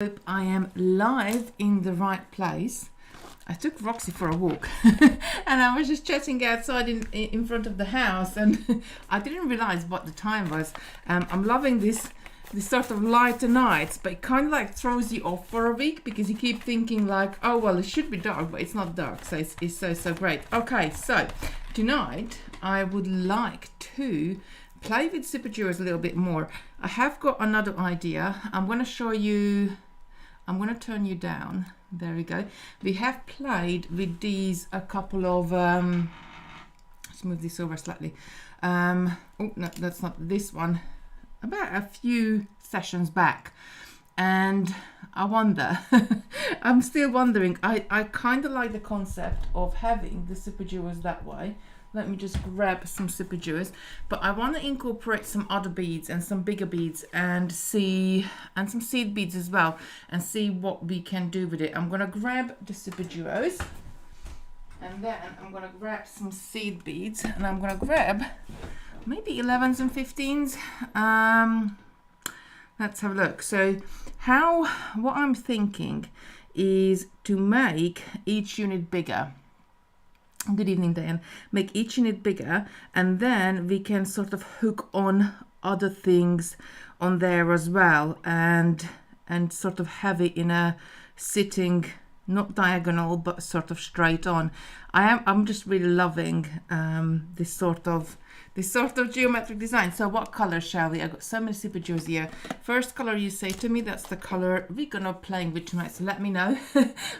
Hope I am live in the right place. I took Roxy for a walk and I was just chatting outside in front of the house, and I didn't realize what the time was. I'm loving this sort of lighter nights, but it kind of like throws you off for a week because you keep thinking like, oh well, it should be dark, but it's not dark, so it's so great. Okay, so tonight I would like to play with super jewels a little bit more. I have got another idea. I'm going to show you. I'm going to turn you down. There we go. We have played with these a couple of let's move this over slightly. Oh no, that's not this one. About a few sessions back, and I wonder I'm still wondering. I kind of like the concept of having the super jewels that way. Let me just grab some super jewels, but I want to incorporate some other beads and some bigger beads and some seed beads as well, and see what we can do with it. I'm gonna grab the super jewels, and then I'm gonna grab some seed beads, and I'm gonna grab maybe 11s and 15s. Let's have a look. So what I'm thinking is to make each unit bigger. Good evening, Diane. Make each unit bigger, and then we can sort of hook on other things on there as well, and sort of have it in a sitting, not diagonal, but sort of straight on. I'm just really loving this sort of geometric design. So what color shall we? I've got so many super jewels here. First color you say to me, that's the color we're gonna play with tonight. So let me know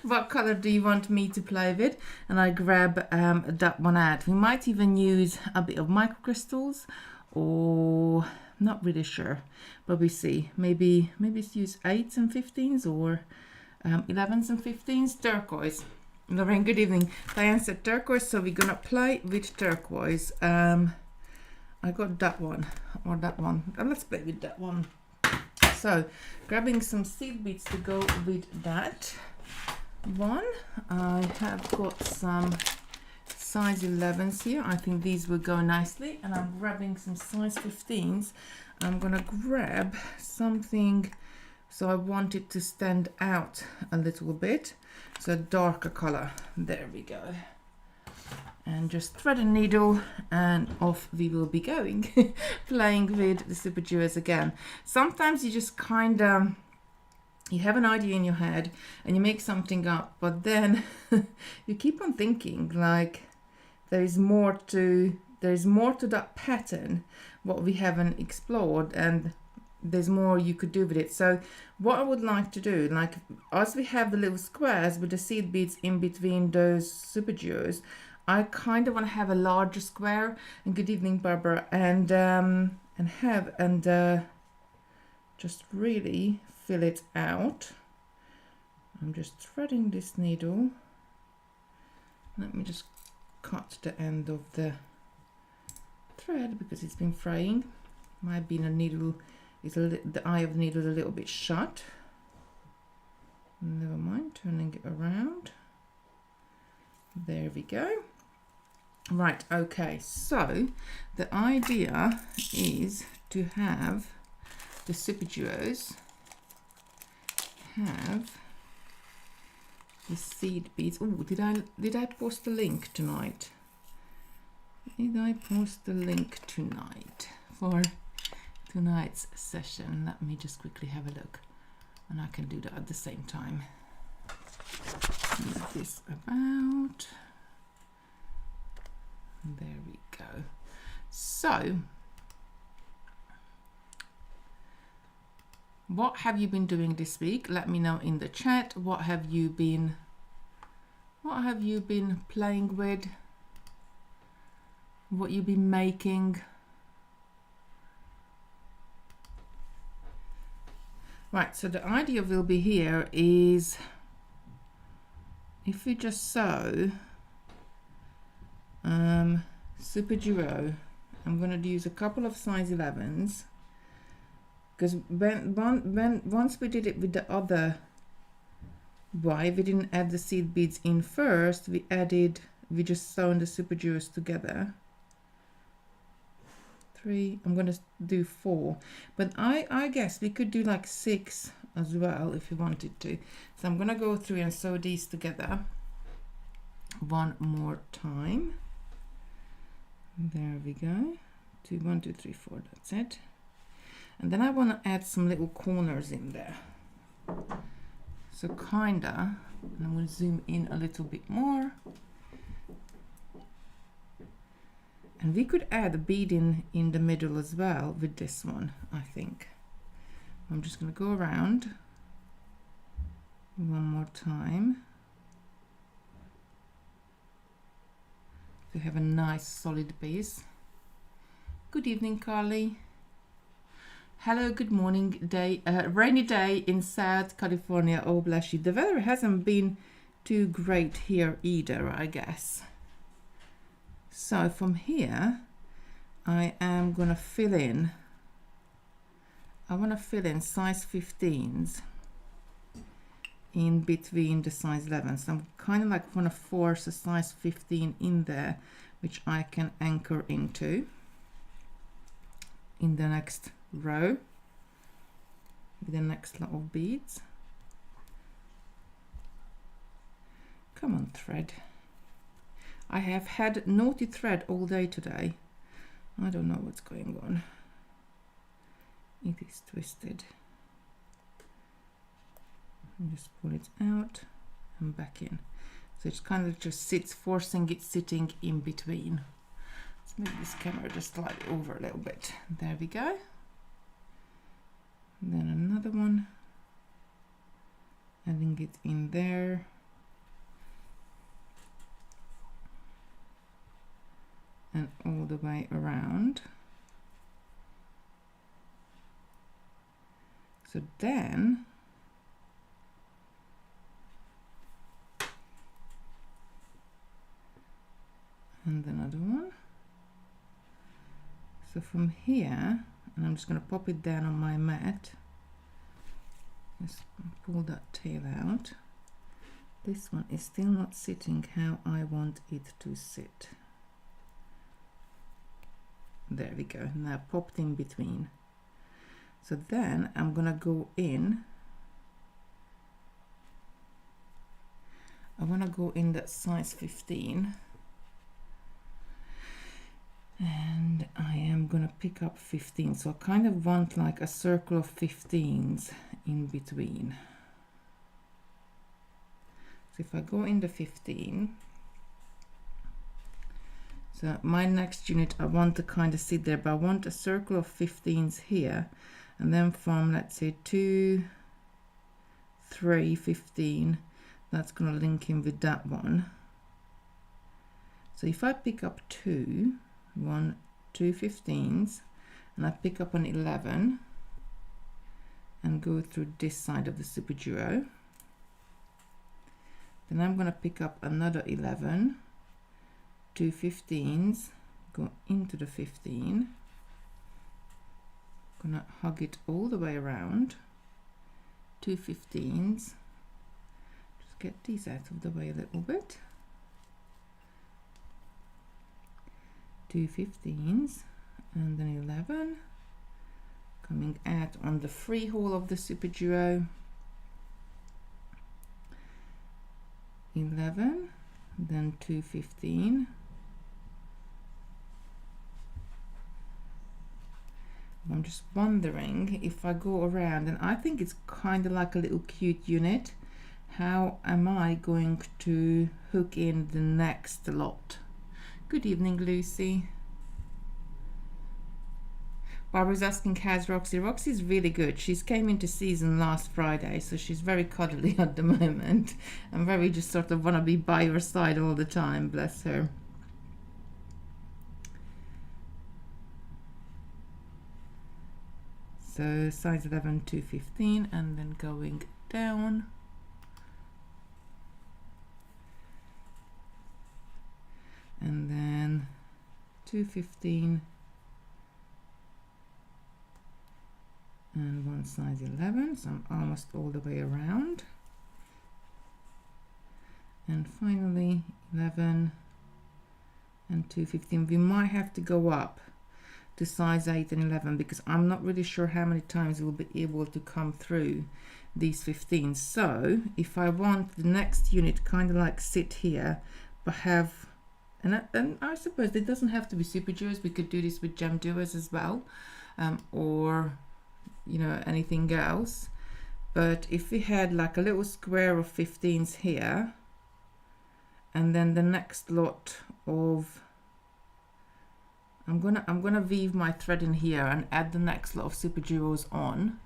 what color do you want me to play with, and I grab that one out. We might even use a bit of microcrystals, or not really sure, but we see. Maybe use 8s and 15s, or 11s and 15s. Turquoise. Lorraine, good evening. Diane said turquoise, so we're gonna play with turquoise. I got that one or that one. Let's play with that one. So grabbing some seed beads to go with that one. I have got some size 11s here. I think these will go nicely, and I'm grabbing some size 15s. I'm gonna grab something, so I want it to stand out a little bit, so a darker color. There we go. And just thread a needle, and off we will be going, playing with the super jewels again. Sometimes you just kind of, you have an idea in your head and you make something up, but then you keep on thinking like there's more to that pattern, what we haven't explored, and there's more you could do with it. So what I would like to do, like as we have the little squares with the seed beads in between those super jewels, I kind of want to have a larger square. And good evening, Barbara, and just really fill it out. I'm just threading this needle. Let me just cut the end of the thread because it's been fraying. Might be the needle is the eye of the needle is a little bit shut. Never mind, turning it around. There we go. Right, okay, so the idea is to have the super jewels have the seed beads. Oh, did I post the link tonight? Did I post the link tonight for tonight's session? Let me just quickly have a look, and I can do that at the same time. Move this about. There we go. So what have you been doing this week? Let me know in the chat. What have you been playing with? What you've been making? Right, so the idea will be here is if we just sew super duo, I'm going to use a couple of size 11s, because once we did it with the other way, we didn't add the seed beads in first, we just sewn the super duos together. 3, I'm going to do 4, but I guess we could do like 6 as well if you wanted to. So I'm going to go through and sew these together one more time. There we go. 1 2 3 4, that's it. And then I want to add some little corners in there. So kinda, and I'm going to zoom in a little bit more. And we could add a bead in the middle as well with this one, I think. I'm just going to go around one more time to have a nice solid base. Good evening, Carly. Hello, good morning day. Rainy day in South California. Oh, bless you. The weather hasn't been too great here either, I guess. So from here, I am going to fill in. I want to fill in size 15s in between the size 11s. So I'm kind of like want to force a size 15 in there, which I can anchor into in the next row with the next lot of beads. Come on, thread. I have had naughty thread all day today. I don't know what's going on. It is twisted. And just pull it out and back in. So it's kind of just sits, forcing it sitting in between. Let's move this camera just slightly over a little bit. There we go. And then another one. Adding it in there. And all the way around. So then and another one. So from here, and I'm just going to pop it down on my mat. Just pull that tail out. This one is still not sitting how I want it to sit. There we go. Now popped in between. So then I'm gonna go in. I want to go in that size 15, and I am gonna pick up 15. So I kind of want like a circle of 15s in between. So if I go in the 15. So my next unit, I want to kind of sit there, but I want a circle of 15s here, and then from, let's say, 2, 3, 15, that's going to link in with that one. So if I pick up 2, 1, 2 15s, and I pick up an 11, and go through this side of the super duo, then I'm going to pick up another 11, 2 15s, go into the 15, gonna hug it all the way around, 2 15s, just get these out of the way a little bit, 2 15s, and then 11, coming out on the free hole of the super duo, 11, then 2 15, I'm just wondering if I go around, and I think it's kind of like a little cute unit, how am I going to hook in the next lot? Good evening, Lucy. Barbara's asking how's Roxy. Roxy's really good. She's came into season last Friday, so she's very cuddly at the moment. I'm very just sort of want to be by her side all the time, bless her. So size 11 to 15, and then going down. And then 215 and one size 11, so I'm almost all the way around. And finally 11 and 215. We might have to go up to size 8 and 11 because I'm not really sure how many times we'll be able to come through these 15. So if I want the next unit kind of like sit here, but have, and I suppose it doesn't have to be super jewels, we could do this with gem doers as well, or you know, anything else. But if we had like a little square of 15s here, and then the next lot of, I'm gonna weave my thread in here and add the next lot of super jewels on,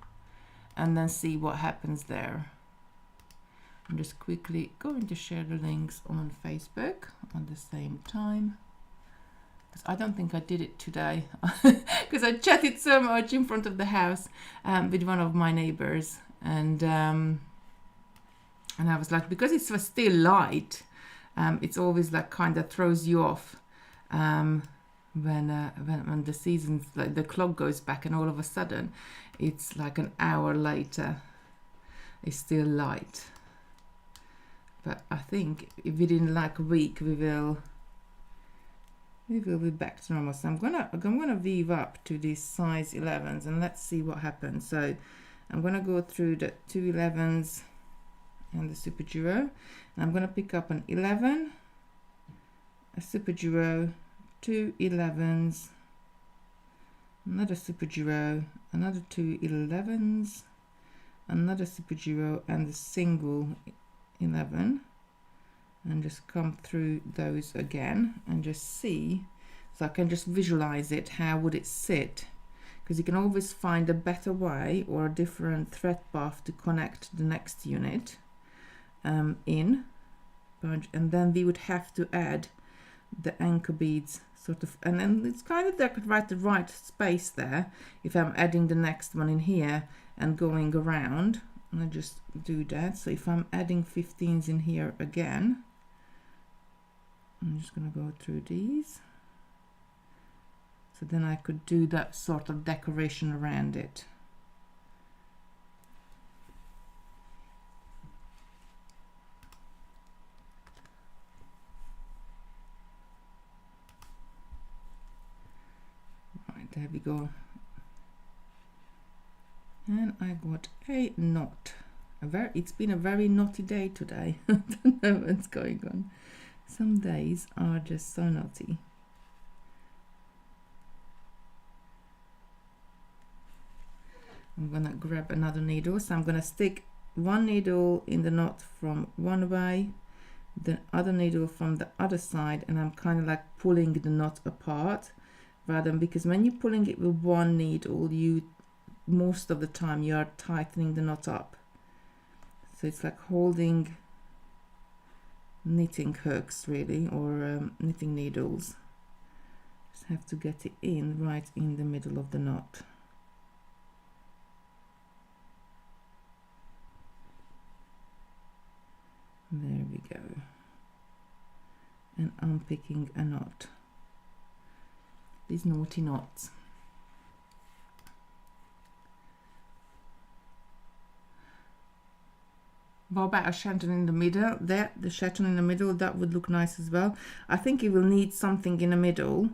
and then see what happens there. I'm just quickly going to share the links on Facebook at the same time, because I don't think I did it today because I chatted so much in front of the house with one of my neighbors, and I was like, because it was still light, it's always like kind of throws you off when the seasons, like the clock goes back, and all of a sudden it's like an hour later it's still light. But I think within like a week we will be back to normal. So I'm gonna weave up to these size 11s, and let's see what happens. So I'm gonna go through the 2 11s and the super duo, and I'm gonna pick up an 11, a super duo, 2 11s, another super duo, another 2 11s, another super duo, and a single 11, and just come through those again and just see, so I can just visualize it, how would it sit, because you can always find a better way or a different thread path to connect the next unit in, and then we would have to add the anchor beads sort of, and then it's kind of like the right space there if I'm adding the next one in here and going around. And I just do that. So if I'm adding 15s in here again, I'm just going to go through these. So then I could do that sort of decoration around it. Right, there we go. And I got a knot. It's been a very knotty day today. I don't know what's going on. Some days are just so knotty. I'm gonna grab another needle. So I'm gonna stick one needle in the knot from one way, the other needle from the other side, and I'm kind of like pulling the knot apart, rather than, because when you're pulling it with one needle, most of the time you are tightening the knot up. So it's like holding knitting hooks really, or knitting needles. Just have to get it in right in the middle of the knot. There we go. And I'm picking a knot. These naughty knots. What about a shanton in the middle? There, the shanton in the middle, that would look nice as well. I think it will need something in the middle.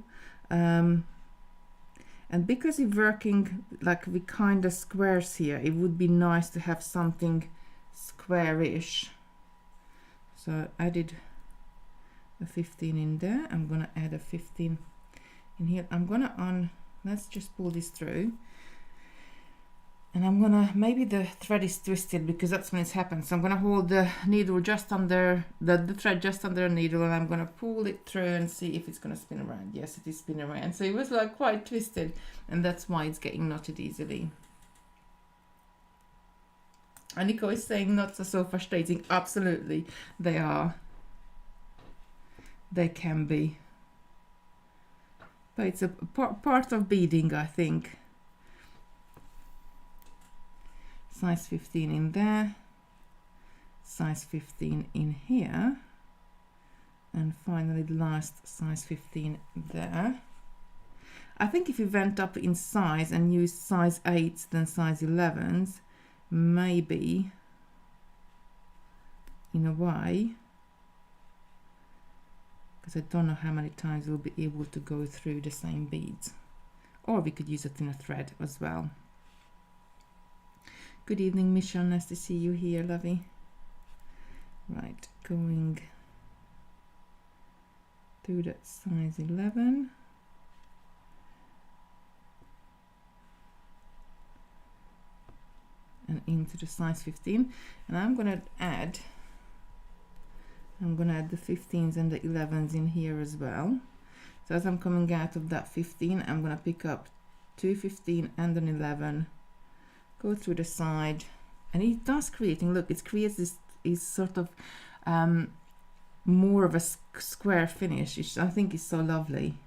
And because you're working like with kind of squares here, it would be nice to have something squarish. So I added a 15 in there. I'm gonna add a 15 in here. I'm gonna let's just pull this through. And I'm gonna, maybe the thread is twisted because that's when it's happened. So I'm gonna hold the needle just under, the thread just under the needle, and I'm gonna pull it through and see if it's gonna spin around. Yes, it is spinning around. So it was like quite twisted, and that's why it's getting knotted easily. And Nico is saying knots are so frustrating. Absolutely, they are. They can be. But it's a part of beading, I think. Size 15 in there, size 15 in here, and finally the last size 15 there. I think if you went up in size and used size 8s then size 11s, maybe in a way, because I don't know how many times we'll be able to go through the same beads, or we could use a thinner thread as well. Good evening, Michelle. Nice to see you here, lovey. Right, going through that size 11. And into the size 15. And I'm gonna add the 15s and the 11s in here as well. So as I'm coming out of that 15, I'm gonna pick up 2 15 and an 11, go through the side, and it does creating, look, it creates this is sort of more of a square finish, which I think is so lovely.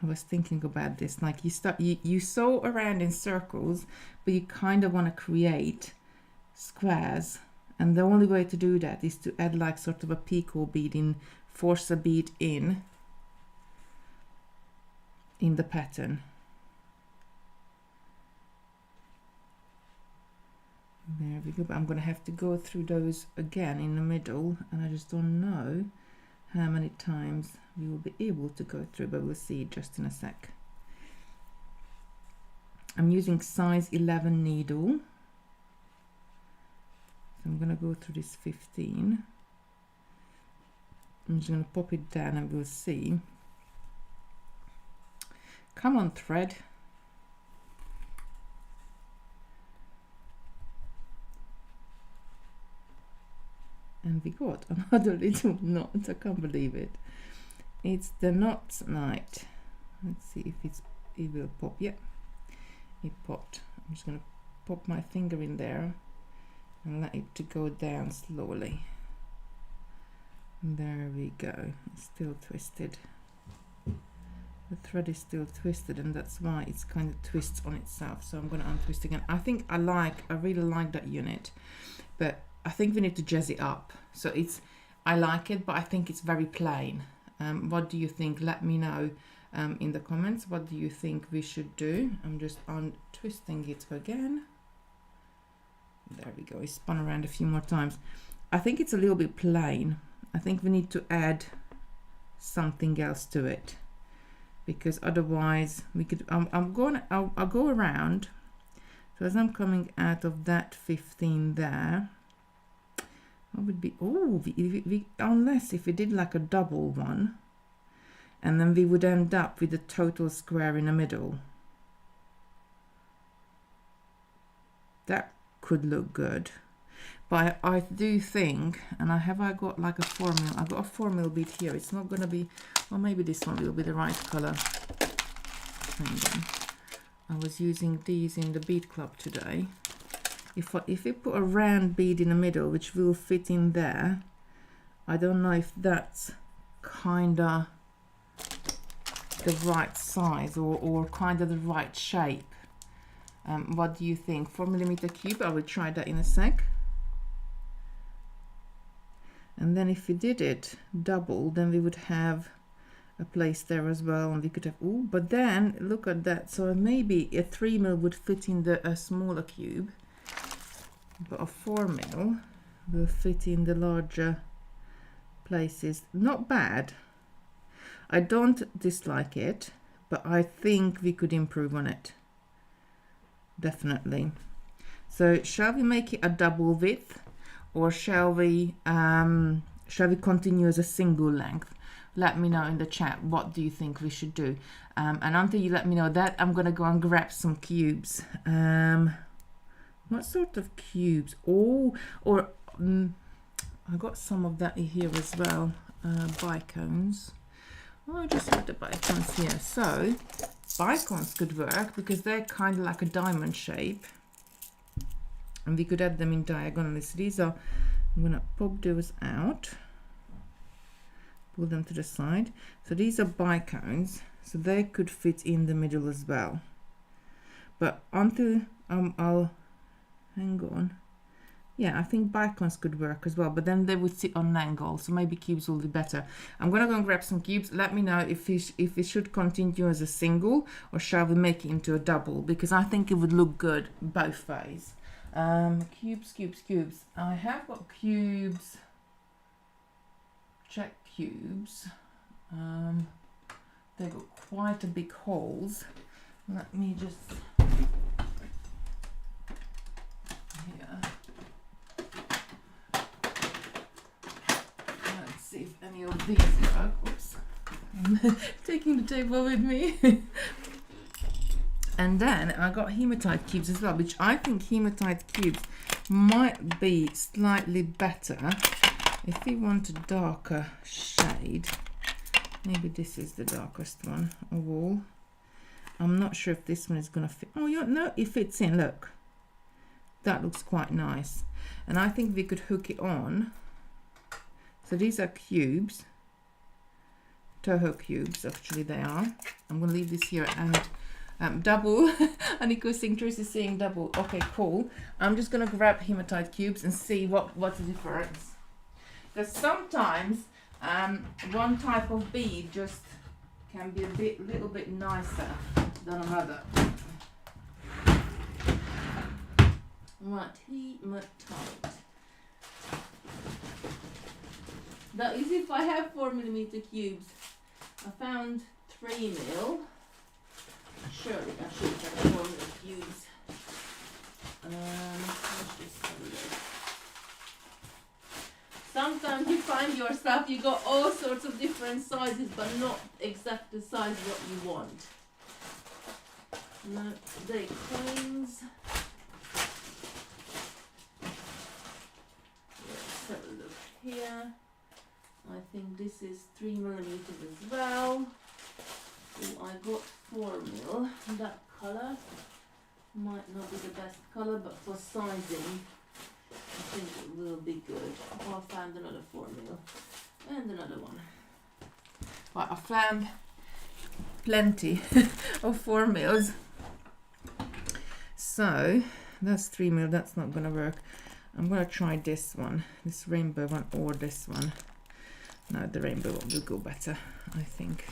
I was thinking about this, like you sew around in circles, but you kind of want to create squares, and the only way to do that is to add like sort of a picot bead in, force a bead in the pattern. There we go, but I'm going to have to go through those again in the middle, and I just don't know how many times we will be able to go through, but we'll see just in a sec. I'm using size 11 needle, so I'm going to go through this 15. I'm just going to pop it down and we'll see. Come on, thread. And we got another little knot. I can't believe it. It's the knots night. Let's see if it will pop. Yeah, it popped. I'm just gonna pop my finger in there and let it to go down slowly. There we go. It's still twisted. The thread is still twisted, and that's why it's kind of twists on itself. So I'm gonna untwist again. I think I really like that unit, but I think we need to jazz it up. So I like it, but I think it's very plain. What do you think? Let me know in the comments. What do you think we should do? I'm just untwisting it again. There we go. It's spun around a few more times. I think it's a little bit plain. I think we need to add something else to it, because otherwise we could. I'll go around. So as I'm coming out of that 15 there. What would be, oh, unless if we did like a double one, and then we would end up with a total square in the middle. That could look good. But I do think, and I got like a 4 mil, I got a 4 mil bead here. It's not going to be, well, maybe this one will be the right color. Hang on. I was using these in the bead club today. If we put a round bead in the middle, which will fit in there, I don't know if that's kind of the right size or kind of the right shape. What do you think? 4mm cube, I will try that in a sec. And then if we did it double, then we would have a place there as well, and we could have, oh, but then look at that. So maybe a 3 mil would fit in a smaller cube, but a 4 mil will fit in the larger places. Not bad. I don't dislike it, but I think we could improve on it. Definitely. So shall we make it a double width, or shall we continue as a single length? Let me know in the chat, what do you think we should do? And until you let me know that, I'm gonna go and grab some cubes. What sort of cubes? Oh, or I got some of that here as well. Bicones. Oh, I just have the bicones here. So bicones could work because they're kind of like a diamond shape, and we could add them in diagonally. So these are, I'm gonna pop those out, pull them to the side. So these are bicones, so they could fit in the middle as well. But until I'll hang on. Yeah, I think bicones could work as well, but then they would sit on an angle, so maybe cubes will be better. I'm gonna go and grab some cubes. Let me know if we should continue as a single, or shall we make it into a double, because I think it would look good both ways. Cubes. I have got cubes. Check cubes. They've got quite a big holes. Let me just of these work. Oops. I'm taking the table with me. And then I got hematite cubes as well, which I think hematite cubes might be slightly better if we want a darker shade. Maybe this is the darkest one of all. I'm not sure if this one is going to fit. Oh, no, it fits in. Look. That looks quite nice. And I think we could hook it on. So these are cubes. Toho cubes, actually they are. I'm going to leave this here and double. Aniko Singtress is saying double. Okay, cool. I'm just going to grab hematite cubes and see what's the difference. Because sometimes one type of bead just can be a little bit nicer than another. Right, hematite. That is if I have 4mm cubes. I found 3mm. Surely I should have 4mm cubes. Let's just have a look. Sometimes you find yourself, you got all sorts of different sizes, but not exact the size what you want. No, they coins. Let's have a look here. I think this is 3mm as well. Oh, I got 4mm. That colour might not be the best colour, but for sizing, I think it will be good. Oh, I found another 4mm and another one. Well, I found plenty of 4mm. So that's 3mm. That's not gonna work. I'm gonna try this one, this rainbow one, or this one. No, the rainbow one will go better, I think.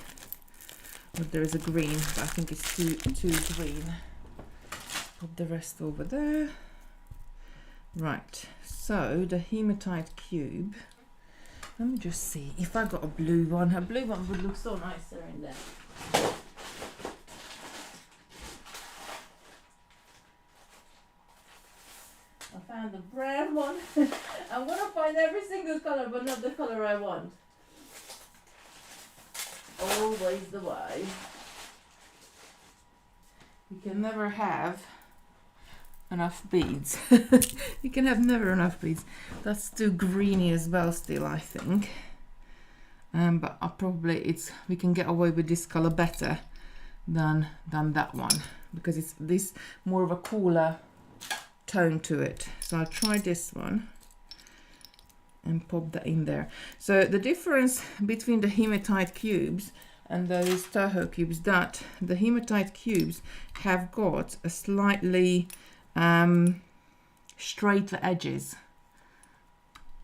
But there is a green, but I think it's too green. Put the rest over there. Right, so the hematite cube. Let me just see if I got a blue one. A blue one would look so nicer in there. I found the brown one. I want to find every single color, but not the color I want. Always the way. You can never have enough beads. You can have never enough beads. That's too greeny as well still, I think. But we can get away with this color better than that one, because it's this more of a cooler tone to it. So I'll try this one and pop that in there. So the difference between the hematite cubes and those Toho cubes, that the hematite cubes have got a slightly straighter edges.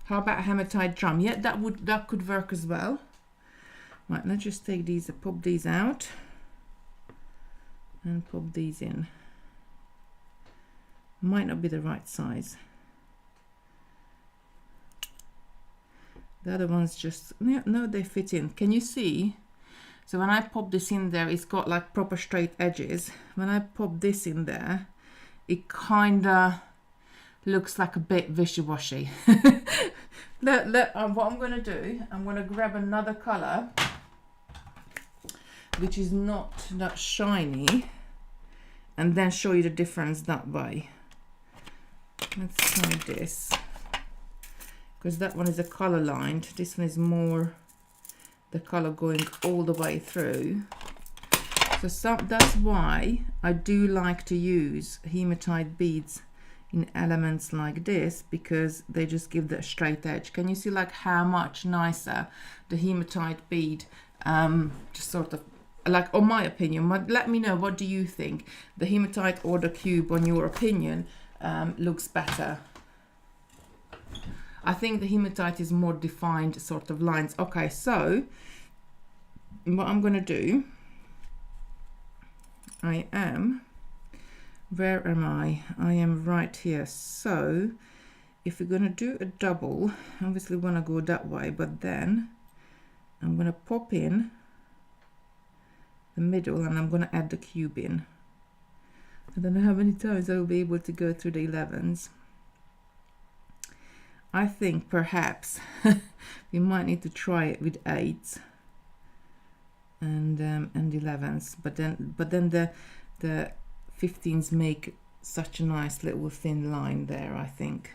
How about a hematite drum? Yeah, that could work as well. Right, let's just take these and pop these out and pop these in. Might not be the right size. The other ones just, no, they fit in. Can you see? So when I pop this in there, it's got like proper straight edges. When I pop this in there, it kinda looks like a bit wishy-washy. What I'm gonna do, I'm gonna grab another color, which is not that shiny, and then show you the difference that way. Let's try this, because that one is a color lined. This one is more the color going all the way through. So that's why I do like to use hematite beads in elements like this, because they just give that straight edge. Can you see like how much nicer the hematite bead, just sort of like, on my opinion, let me know, what do you think? The hematite or the cube, on your opinion, looks better? I think the hematite is more defined sort of lines. Okay, so what I'm gonna do, where am I? I am right here. So if we're gonna do a double, obviously we wanna go that way, but then I'm gonna pop in the middle and I'm gonna add the cube in. I don't know how many times I will be able to go through the 11s. I think perhaps we might need to try it with 8s and 11s, but then the 15s make such a nice little thin line there. I think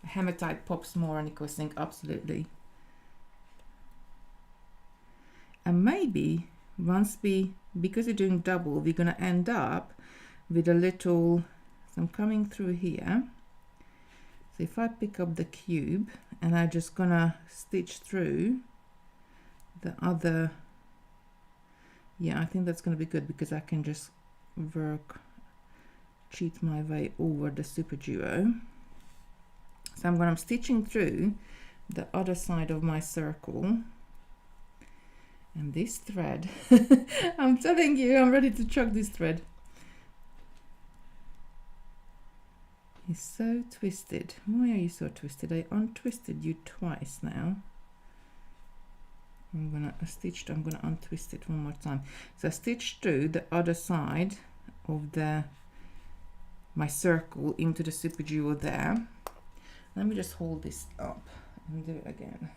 hematite pops more, and I think absolutely. And maybe once because we're doing double, we're gonna end up with a little. So I'm coming through here. So if I pick up the cube and I'm just gonna stitch through the other, yeah, I think that's gonna be good because I can just cheat my way over the super duo. So I'm stitching through the other side of my circle, and this thread, I'm telling you, I'm ready to chuck this thread. It's so twisted. Why are you so twisted? I untwisted you twice now. I'm gonna untwist it one more time. So I stitched through the other side of my circle into the super duo there. Let me just hold this up and do it again.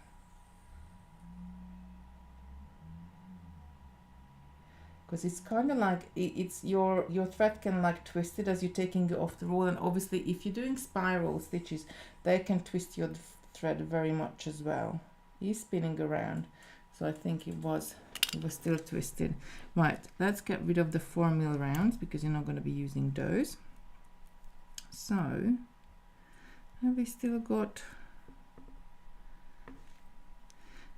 Because it's kind of like it's your thread can like twist it as you're taking it off the roll, and obviously if you're doing spiral stitches, they can twist your thread very much as well. He's spinning around, so I think it was still twisted. Right, let's get rid of the 4mm rounds because you're not going to be using those. So have we still got?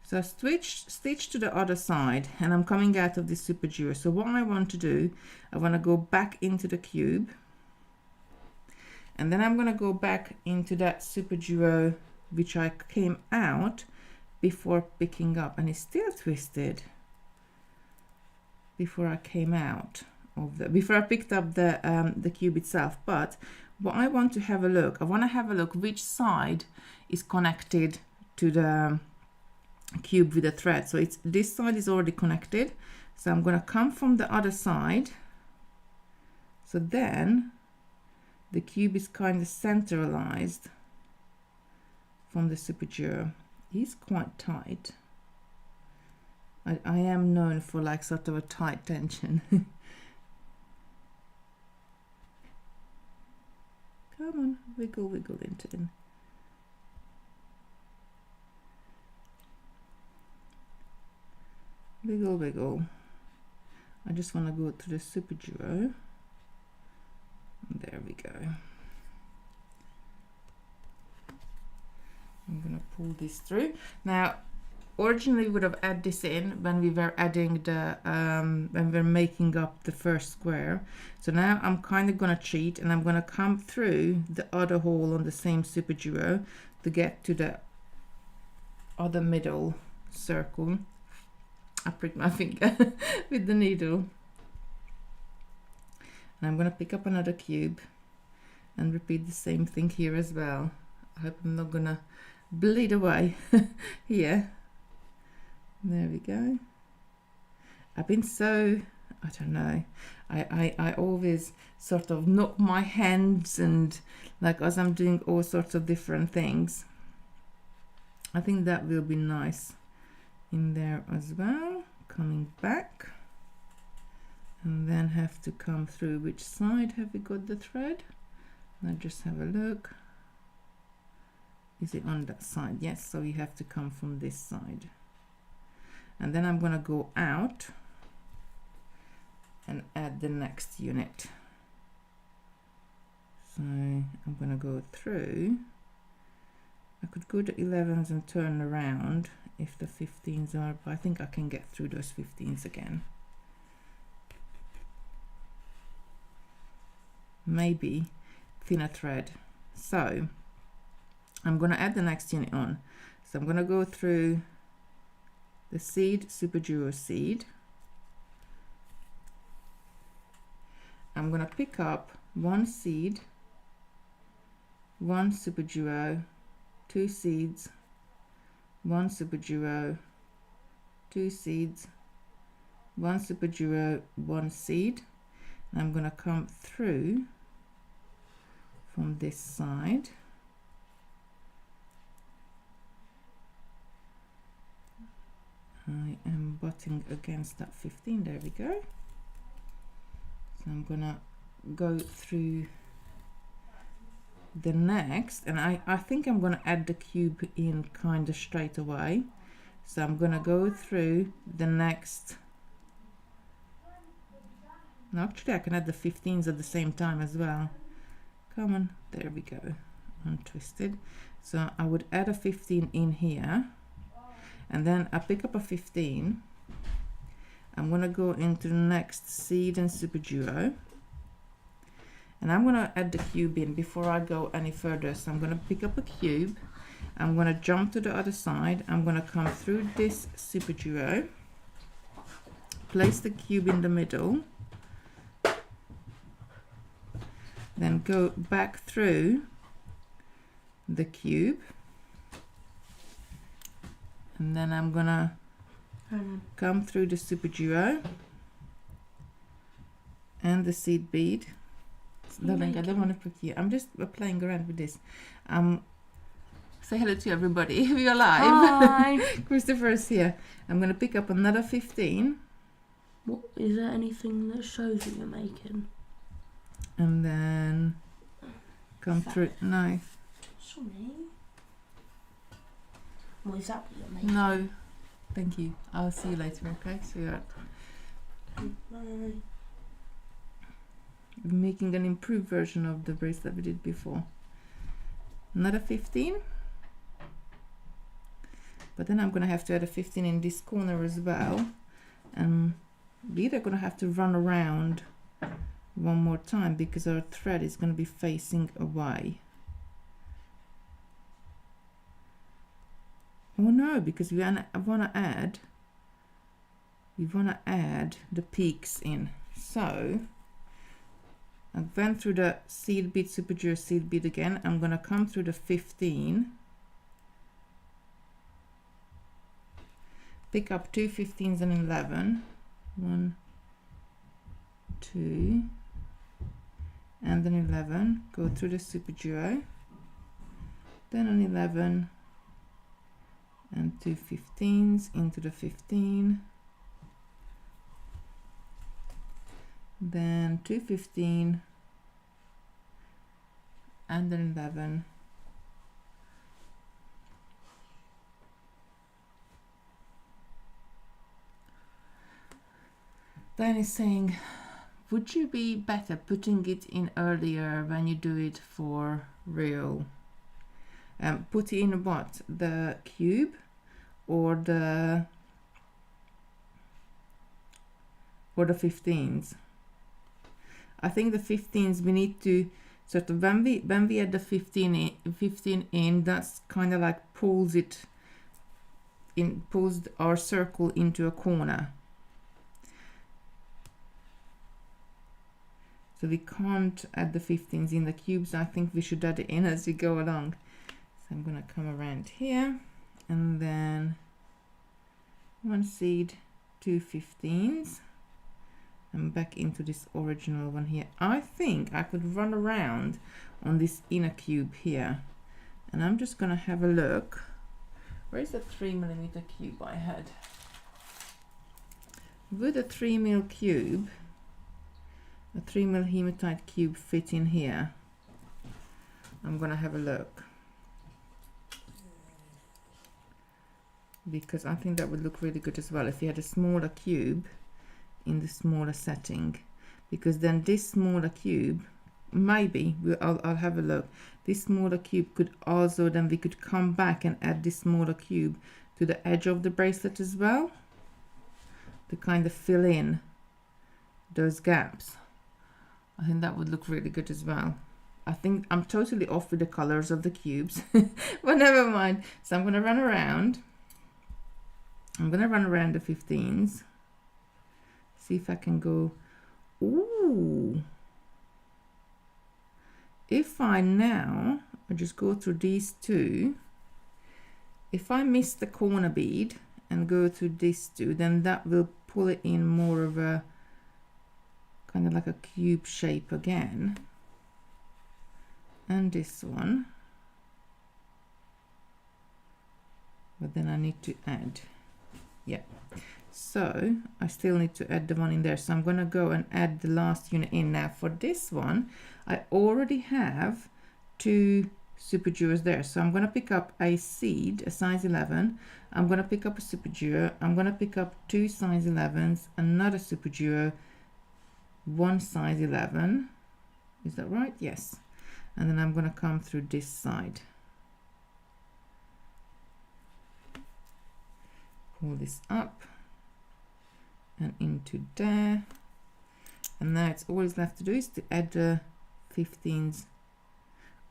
So I stitch to the other side, and I'm coming out of this super duo. So what I want to do, I want to go back into the cube, and then I'm going to go back into that super duo which I came out before picking up, and it's still twisted before I came out of before I picked up the cube itself. But what I want to have a look, I want to have a look which side is connected to the cube with a thread. So it's this side is already connected, so I'm going to come from the other side, so then the cube is kind of centralized from the super duo. It's quite tight. I am known for like sort of a tight tension. Come on, wiggle into it. Wiggle. I just want to go to the super duo. There we go. I'm gonna pull this through. Now, originally we would have added this in when we were adding the when we were making up the first square. So now I'm kind of gonna cheat, and I'm gonna come through the other hole on the same super duo to get to the other middle circle. I pricked my finger with the needle, and I'm gonna pick up another cube and repeat the same thing here as well. I hope I'm not gonna bleed away here. There we go. I've been so, I don't know, I always sort of knock my hands, and like as I'm doing all sorts of different things. I think that will be nice in there as well. Coming back, and then have to come through. Which side have we got the thread? Let's just have a look. Is it on that side? Yes, so you have to come from this side, and then I'm gonna go out and add the next unit. So I'm gonna go through. I could go to 11s and turn around if the 15s are, but I think I can get through those 15s again. Maybe thinner thread. So I'm going to add the next unit on. So I'm going to go through the seed, super duo seed. I'm going to pick up one seed, one super duo, two seeds, one super duo, two seeds, one super duo, one seed. And I'm going to come through from this side I am butting against that 15. There we go. So I'm gonna go through the next, and I think I'm gonna add the cube in kind of straight away. So I'm gonna go through the next. No, actually I can add the 15s at the same time as well. Come on, there we go, untwisted. So I would add a 15 in here, and then I pick up a 15. I'm gonna go into the next seed and super duo, and I'm gonna add the cube in before I go any further. So I'm gonna pick up a cube, I'm gonna jump to the other side, I'm gonna come through this super duo, place the cube in the middle, then go back through the cube, and then I'm gonna come through the super duo and the seed bead. Darling, I don't want to prick you. I'm just playing around with this. Say hello to everybody if you're live. Hi. Christopher is here. I'm gonna pick up another 15. What, is there anything that shows that you're making? And then come through. No. Sorry. What is that what you're making? No. Thank you. I'll see you later, okay? So you're Bye. making an improved version of the bracelet we did before. Another 15. But then I'm gonna have to add a 15 in this corner as well. And we're either gonna have to run around one more time because our thread is going to be facing away. Oh no, because we want to add the peaks in. So I went through the seed bead, super duo seed bead again. I'm going to come through the 15, pick up two 15s and 11, 1, 2, and then 11, go through the super duo, then an 11 and two 15s into the 15, then two 15 and then 11, then it's saying, would you be better putting it in earlier when you do it for real? Put in what? The cube or the 15s? I think the 15s we need to sort of when we add the 15 in, that's kind of like pulls our circle into a corner. So we can't add the 15s in the cubes. I think we should add it in as we go along. So I'm gonna come around here and then one seed, two 15s, and back into this original one here. I think I could run around on this inner cube here, and I'm just gonna have a look. Where's the 3mm cube I had? Would a 3mm cube, a 3mm hematite cube fit in here? I'm gonna have a look, because I think that would look really good as well if you had a smaller cube in the smaller setting, because then this smaller cube, maybe I'll have a look, this smaller cube could also, then we could come back and add this smaller cube to the edge of the bracelet as well to kind of fill in those gaps. I think that would look really good as well. I think I'm totally off with the colors of the cubes, but never mind. So I'm going to run around. I'm going to run around the 15s. See if I can go. Ooh. If I now, I just go through these two. If I miss the corner bead and go through these two, then that will pull it in more of a kind of like a cube shape again. And this one. But then I need to add Yeah. So I still need to add the one in there. So I'm gonna go and add the last unit in. Now for this one, I already have 2 super jewels there. So I'm gonna pick up a seed, a size 11. I'm gonna pick up a super jewel. I'm gonna pick up 2 size 11s, another super jewel, 1 size 11. Is that right? Yes. And then I'm gonna come through this side. Pull this up and into there, and now it's always left to do is to add the 15s,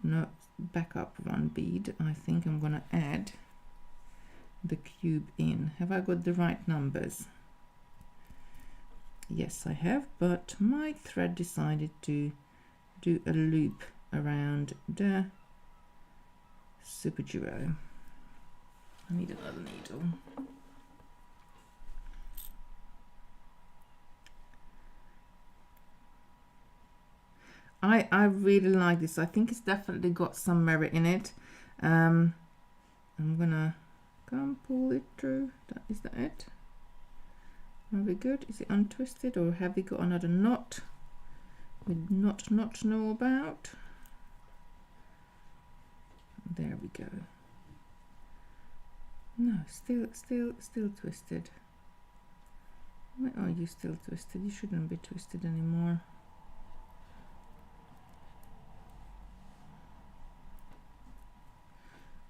no, back up 1 bead. I think I'm gonna add the cube in. Have I got the right numbers? Yes, I have, but my thread decided to do a loop around the super jewel. I need another needle. I really like this. I think it's definitely got some merit in it. I'm gonna come pull it through. Is that it? Are we good? Is it untwisted, or have we got another knot we not know about? There we go. No, still twisted. Why are you still twisted? You shouldn't be twisted anymore.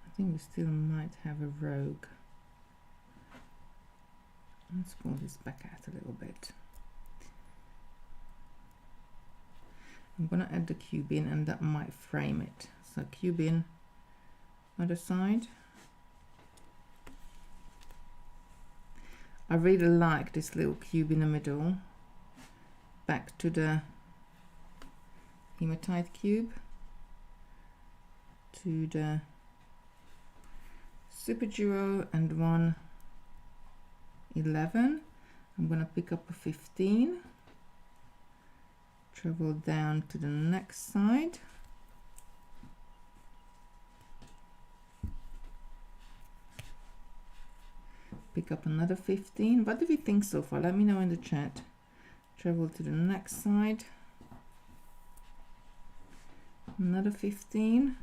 I think we still might have a rogue. Let's pull this back out a little bit. I'm gonna add the cube in, and that might frame it. So cube in, other side. I really like this little cube in the middle. Back to the hematite cube, to the super duo and 1 11. I'm gonna pick up a 15, travel down to the next side, pick up another 15. What do we think so far? Let me know in the chat. Travel to the next side, another 15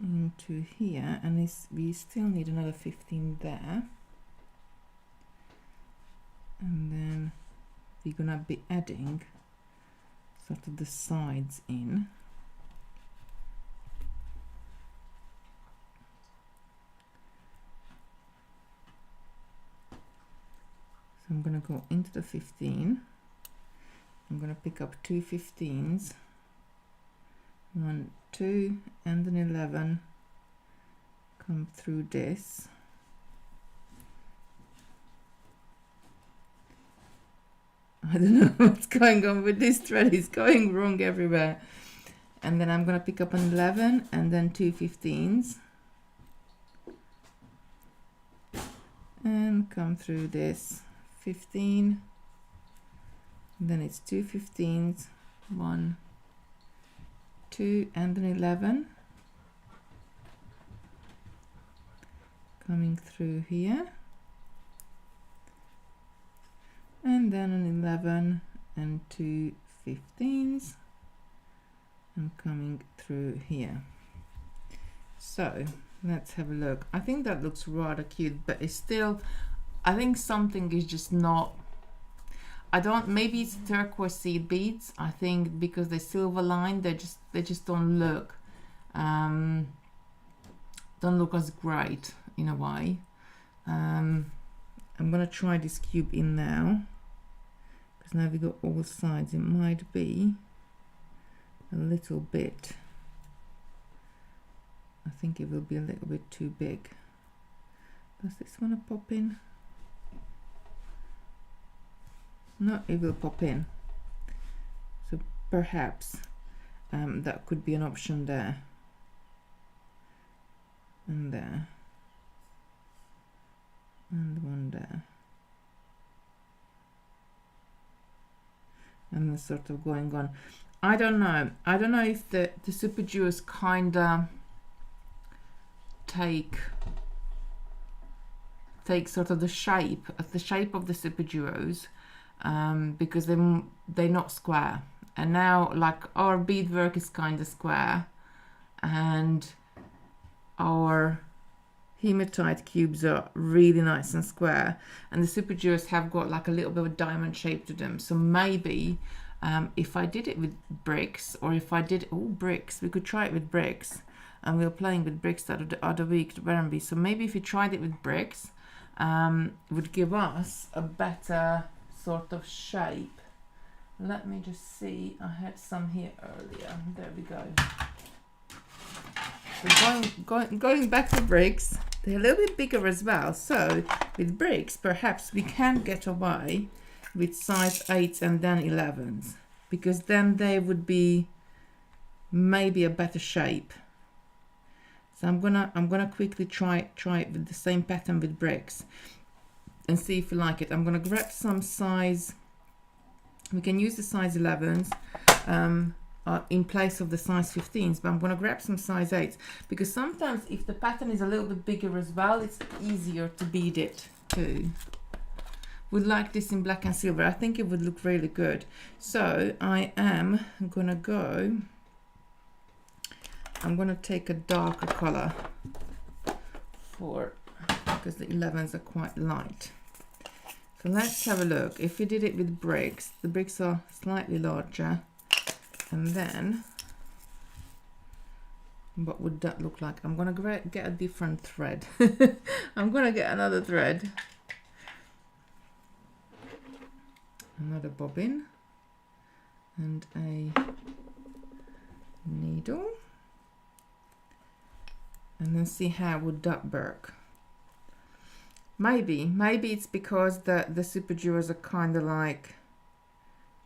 into here, and we still need another 15 there, and then we're gonna be adding sort of the sides in. So I'm gonna go into the 15. I'm gonna pick up 2 15s, 1 2 and an 11, come through this, I don't know what's going on with this thread, it's going wrong everywhere. And then I'm gonna pick up an 11 and then 2 15s and come through this 15, then it's 2 15s, 1 2 and an 11, coming through here, and then an 11 and 2 15s and coming through here. So let's have a look. I think that looks rather cute, but it's still, I think something is just not, I don't, maybe it's turquoise seed beads. I think because they're silver lined, they just don't look as great in a way. I'm gonna try this cube in now, because now we got all sides. It might be a little bit, I think it will be a little bit too big. Does this want to pop in? No, it will pop in. So perhaps that could be an option there. And there. And one there. And it's sort of going on. I don't know. I don't know if the super jewels kinda take take sort of the shape of the super duos, because they're not square. And now, like, our beadwork is kind of square, and our hematite cubes are really nice and square, and the super duos have got like a little bit of a diamond shape to them. So maybe if I did it with bricks, or if I did bricks, we could try it with bricks. And we were playing with bricks the other week at Wernby. So maybe if we tried it with bricks, would give us a better sort of shape. Let me just see. I had some here earlier. There we go. So going back to bricks, they're a little bit bigger as well. So with bricks, perhaps we can get away with size 8s and then 11s, because then they would be maybe a better shape. So I'm gonna quickly try it with the same pattern with bricks and see if we like it. I'm gonna grab some size. We can use the size 11s in place of the size 15s, but I'm gonna grab some size 8s, because sometimes if the pattern is a little bit bigger as well, it's easier to bead it too. Would like this in black and silver. I think it would look really good. So I am gonna go. I'm gonna take a darker color because the 11s are quite light. So let's have a look. If we did it with bricks, the bricks are slightly larger, and then what would that look like? I'm gonna get a different thread. I'm gonna get another thread, another bobbin, and a needle. And then see how would that work. Maybe it's because the super duos are kind of like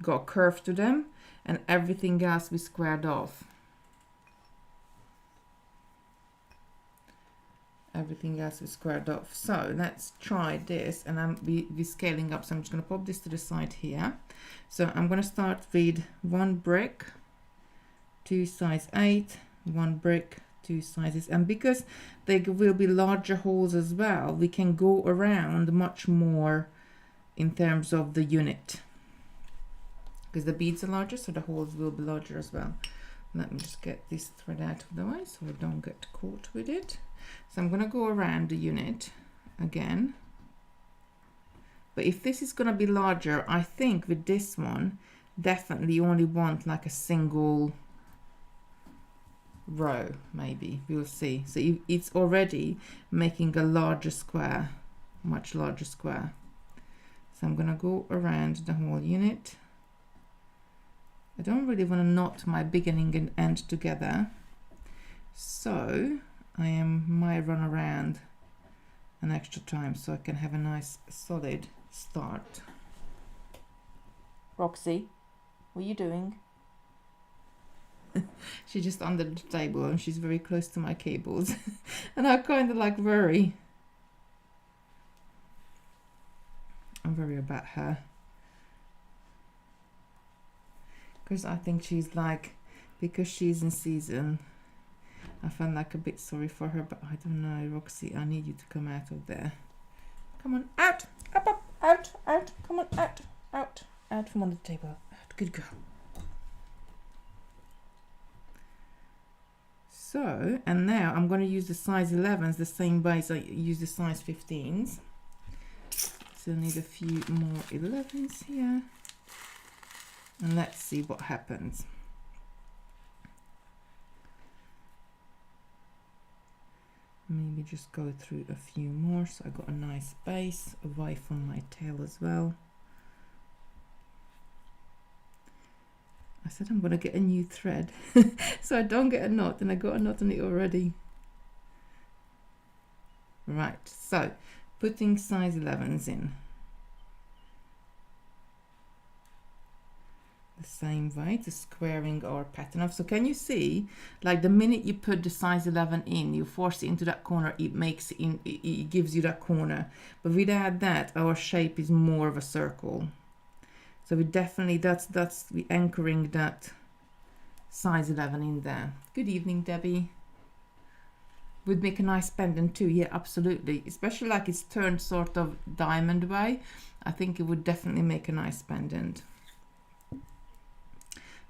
got a curve to them, and everything else we squared off. Everything else is squared off. So let's try this, and I'm be scaling up. So I'm just going to pop this to the side here. So I'm going to start with 1 brick, 2 size 8, 1 brick, 2 sizes, and because they will be larger holes as well, we can go around much more in terms of the unit, because the beads are larger, so the holes will be larger as well. Let me just get this thread out of the way so I don't get caught with it. So I'm going to go around the unit again, but if this is going to be larger, I think with this one definitely you only want like a single row, maybe we'll see. So it's already making a larger square, much larger square. So I'm gonna go around the whole unit. I don't really want to knot my beginning and end together, so I might run around an extra time so I can have a nice solid start. Roxy, what are you doing? She's just under the table and she's very close to my cables and I kind of like worry. I'm worried about her because I think she's like, because she's in season, I felt like a bit sorry for her, but I don't know. Roxy, I need you to come out of there. Come on, out, up, out, come on, out from under the table, out, good girl. So, and now I'm going to use the size 11s the same way as I use the size 15s. So I need a few more 11s here. And let's see what happens. Maybe just go through a few more so I got a nice base away from my tail as well. I said I'm going to get a new thread so I don't get a knot, and I got a knot on it already. Right, so putting size 11s in the same way to squaring our pattern off. So can you see, like the minute you put the size 11 in, you force it into that corner, it gives you that corner, but without that our shape is more of a circle. So we definitely, that's we anchoring that size 11 in there. Good evening, Debbie. would make a nice pendant too. Yeah, absolutely, especially like it's turned sort of diamond way. I think it would definitely make a nice pendant.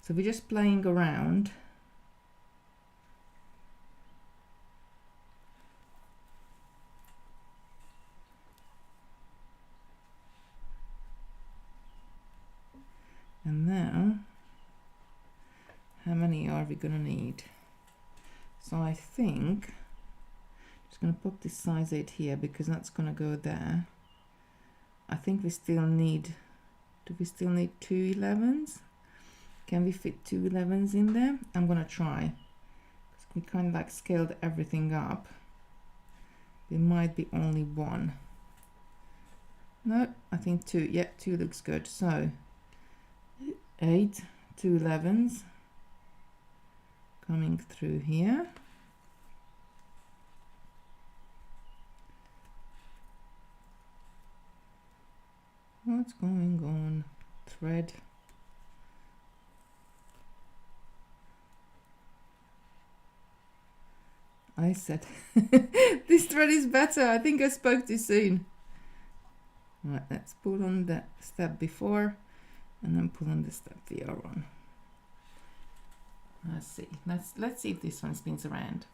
So we're just playing around. And now, how many are we gonna need? So I think I'm just gonna put this size 8 here because that's gonna go there. I think we still need, do we still need 2 11s? Can we fit 2 11s in there? I'm gonna try. Because we kind of like scaled everything up. There might be only one. No, I think 2. Yeah, 2 looks good. So 8, 2 11s coming through here. What's going on? Thread. I said this thread is better. I think I spoke too soon. Right, let's pull on the step before and then pull on the step we are on. Let's see. Let's see if this one spins around.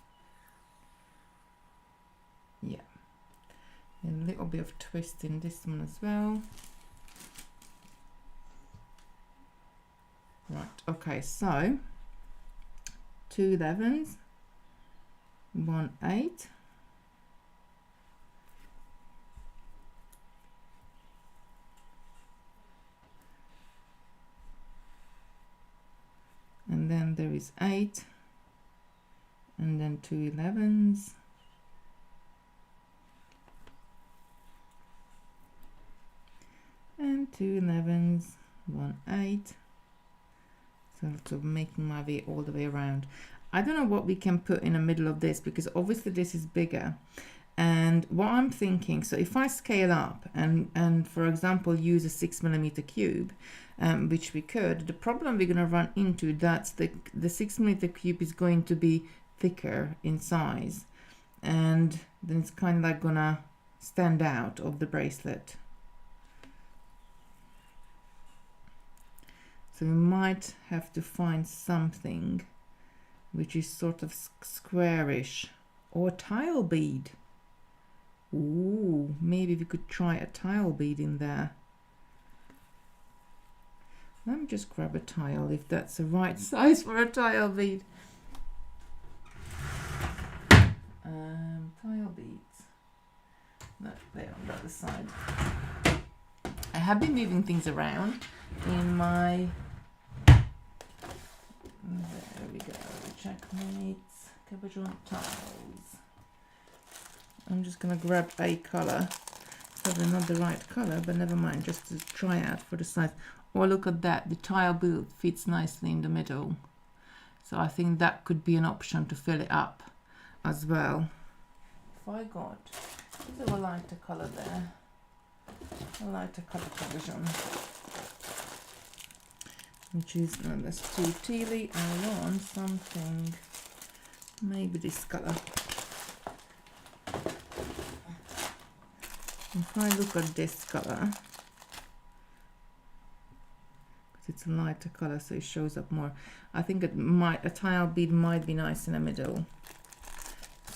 Yeah. A little bit of twist in this one as well. Right, okay, so 2 11s, 1 8, and then there is 8, and then 2 11s, and 2 11s, 1 8. So sort of making my way all the way around. I don't know what we can put in the middle of this because obviously this is bigger. And what I'm thinking, so if I scale up and for example use a 6mm cube, which we could, the problem we're going to run into, that's the 6mm cube is going to be thicker in size, and then it's kind of like gonna stand out of the bracelet. So we might have to find something which is sort of squarish, or tile bead. Ooh, maybe we could try a tile bead in there. Let me just grab a tile if that's the right size for a tile bead. Tile beads. No, they're on the other side. I have been moving things around in my... There we go, checkmates, cabochon tiles. I'm just gonna grab a color, probably not the right color, but never mind, just to try out for the size. Oh, look at that, the tile bead fits nicely in the middle. So I think that could be an option to fill it up as well. If I got a little lighter color there, a lighter color cabochon, which is, no, that's too tealy. I want something, maybe this color. If I look at this color, because it's a lighter color, so it shows up more. I think it might, a tile bead might be nice in the middle.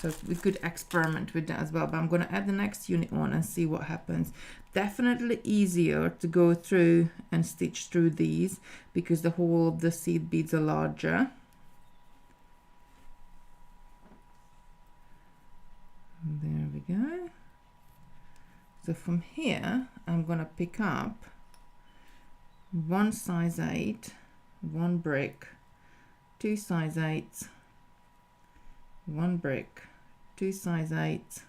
So we could experiment with that as well, but I'm going to add the next unit on and see what happens. Definitely easier to go through and stitch through these because the whole of the seed beads are larger. There we go. So from here, I'm going to pick up 1 size 8, 1 brick, 2 size 8s, 1 brick, 2 size 8s,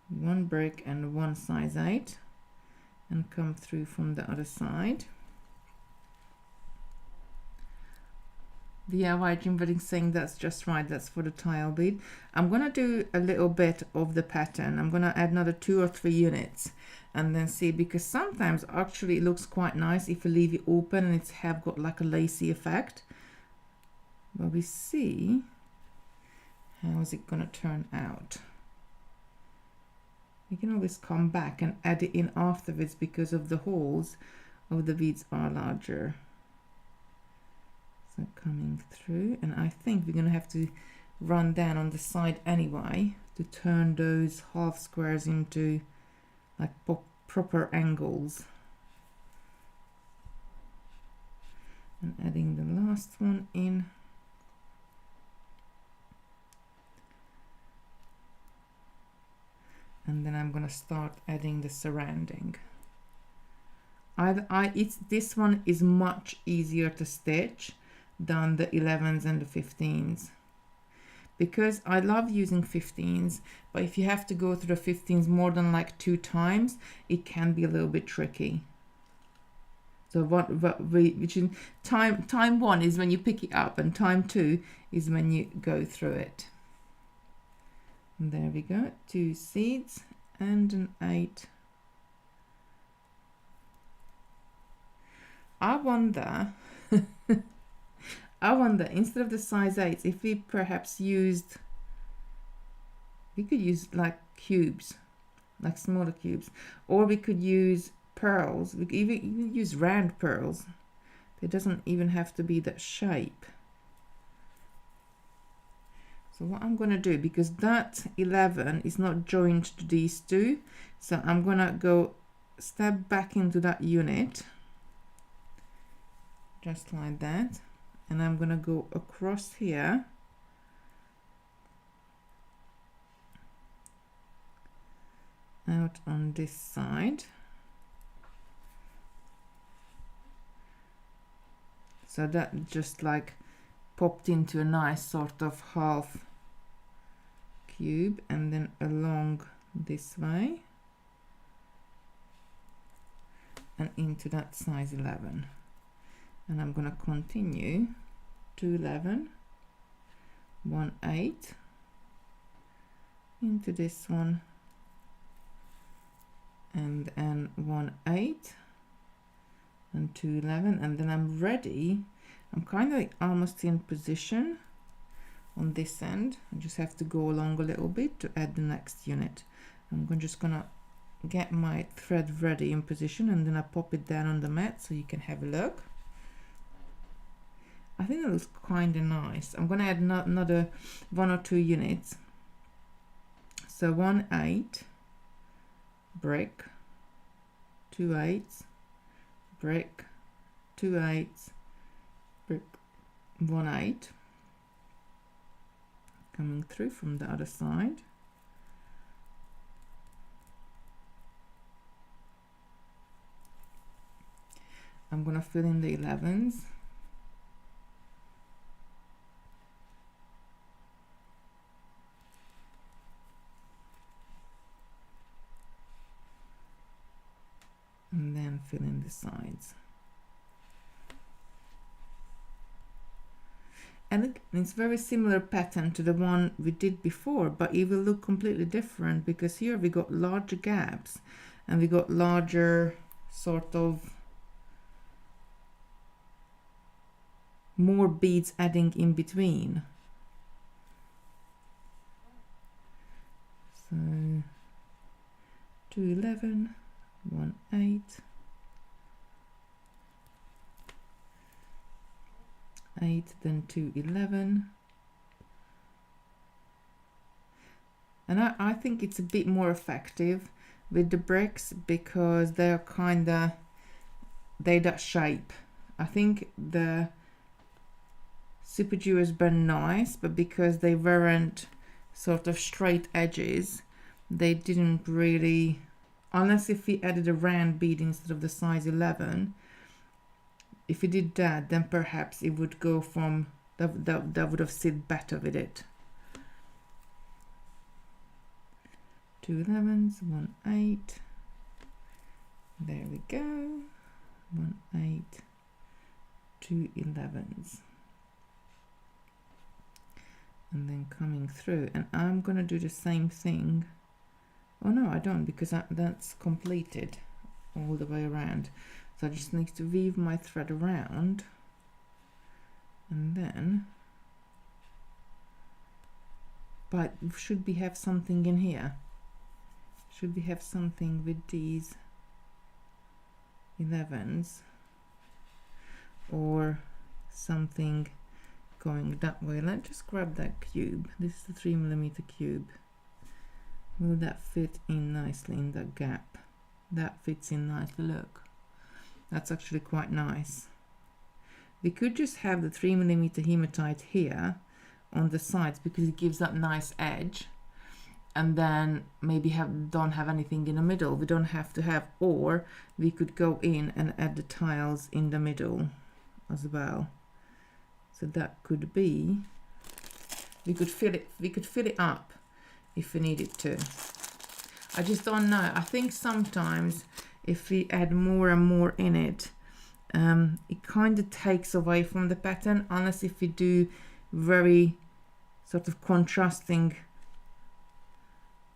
1 brick and 1 size 8, and come through from the other side. DIY Jewellery saying that's just right, that's for the tile bead. I'm gonna do a little bit of the pattern. I'm gonna add another 2 or 3 units and then see, because sometimes actually it looks quite nice if you leave it open and it's got like a lacy effect. But we see how is it gonna turn out? You can always come back and add it in afterwards because of the holes of the beads are larger. So coming through, and I think we're gonna have to run down on the side anyway to turn those half squares into like proper angles. And adding the last one in. And then I'm gonna start adding the surrounding. This one is much easier to stitch than the 11s and the 15s, because I love using 15s, but if you have to go through the 15s more than like 2 times, it can be a little bit tricky. So which in time 1 is when you pick it up, and time 2 is when you go through it. And there we go, 2 seeds and an 8. I wonder instead of the size 8, if we perhaps used, we could use like cubes, like smaller cubes, or we could use pearls. We could even use round pearls. It doesn't even have to be that shape. So what I'm going to do, because that 11 is not joined to these two, so I'm going to go step back into that unit, just like that, and I'm going to go across here out on this side. So that just like popped into a nice sort of half cube, and then along this way and into that size 11. And I'm going to continue 2 11, 1 8 into this one, and then 1 8 and 2 11, and then I'm ready. I'm kind of like almost in position on this end. I just have to go along a little bit to add the next unit. Just gonna get my thread ready in position, and then I pop it down on the mat so you can have a look. I think it looks kind of nice. I'm gonna add another 1 or 2 units. So 1 8 brick, 2 8s brick, 2 8s brick, 1 8 coming through from the other side. I'm gonna fill in the 11s. And then fill in the sides. And look, it's very similar pattern to the one we did before, but it will look completely different, because here we got larger gaps and we got larger sort of more beads adding in between. So 2 11, 1 8, 8, then 2 11, and I think it's a bit more effective with the bricks, because they're kinda that shape. I think the super jewels were nice, but because they weren't sort of straight edges, they didn't really, unless if we added a round bead instead of the size 11, if we did that, then perhaps it would go from, that would have sit better with it. 2 11s, 1 8, there we go, 1 8, 2 11s. And then coming through, and I'm gonna do the same thing. Oh no, I don't, because that's completed all the way around. So I just need to weave my thread around, and then but should we have something in here? Should we have something with these 11s, or something going that way? Let's just grab that cube. This is the 3mm cube. Will that fit in nicely in that gap? That fits in nicely. Look, that's actually quite nice. We could just have the 3mm hematite here on the sides because it gives that nice edge, and then maybe don't have anything in the middle. We don't have to have, or we could go in and add the tiles in the middle as well. So that could be, we could fill it up if we needed to. I just don't know. I think sometimes if we add more and more in it, it kind of takes away from the pattern, unless if we do very sort of contrasting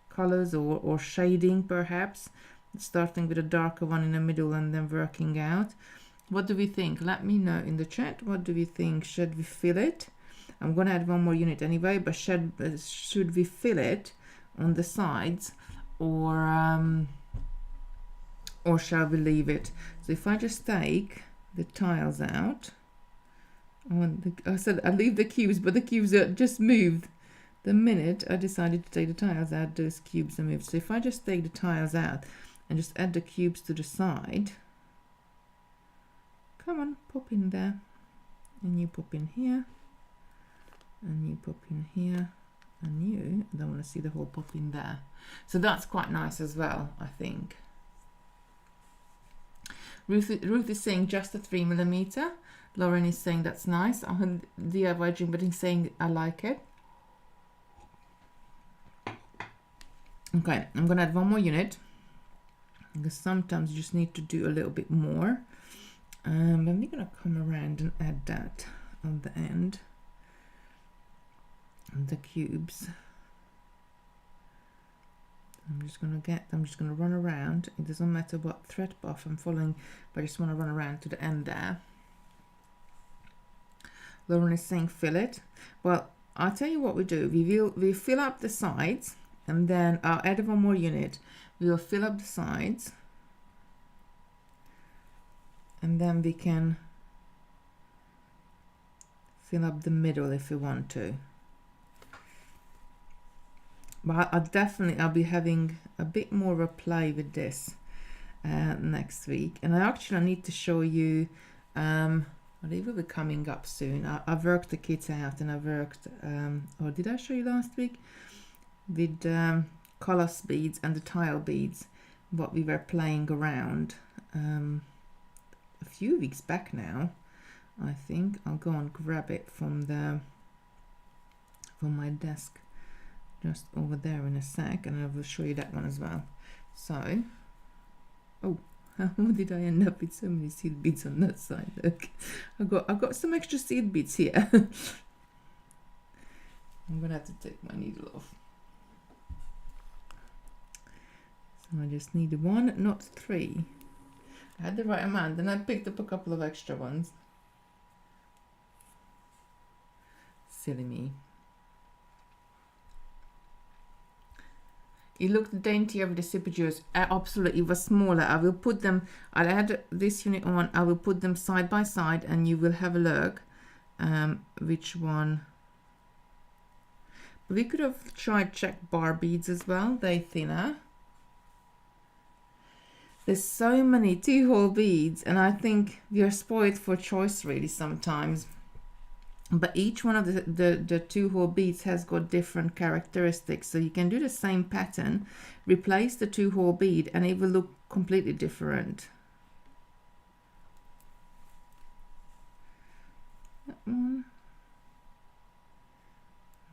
colors or shading, perhaps starting with a darker one in the middle and then working out. What do we think? Let me know in the chat. What do we think? Should we fill it? I'm gonna add one more unit anyway, but should we fill it on the sides, or shall we leave it? So if I just take the tiles out, I said I leave the cubes, but the cubes are just moved. The minute I decided to take the tiles out, those cubes are moved. So if I just take the tiles out and just add the cubes to the side, come on, pop in there, and you pop in here, and you pop in here, and you, I don't want to see the whole pop in there. So that's quite nice as well, I think. Ruth is saying just a 3mm. Lauren is saying that's nice. I'm DIY dream, but he's saying I like it. Okay, I'm gonna add one more unit because sometimes you just need to do a little bit more. And we're gonna come around and add that on the end, and the cubes. I'm just gonna run around. It doesn't matter what thread path I'm following, but I just want to run around to the end there. Lauren is saying fill it. Well, I'll tell you what we do. We fill up the sides, and then I'll add one more unit. We will fill up the sides, and then we can fill up the middle if we want to. But I'll be having a bit more of a play with this next week. And I actually need to show you, well, it will be coming up soon. I've worked the kit out, and I've worked, or did I show you last week? With color beads and the tile beads, what we were playing around a few weeks back now, I think. I'll go and grab it from my desk just over there in a sec, and I will show you that one as well. So, oh, how did I end up with so many seed beads on that side? Look, I've got some extra seed beads here. I'm gonna have to take my needle off. So I just need one, not three. I had the right amount, then I picked up a couple of extra ones. Silly me. It looked daintier with the super jewels. Absolutely, it was smaller. I will put them, I'll add this unit on, I will put them side by side, and you will have a look which one. We could have tried check bar beads as well. They're thinner. There's so many 2-hole beads, and I think we are spoiled for choice really sometimes. But each one of the 2-hole beads has got different characteristics. So you can do the same pattern, replace the 2-hole bead, and it will look completely different. That one.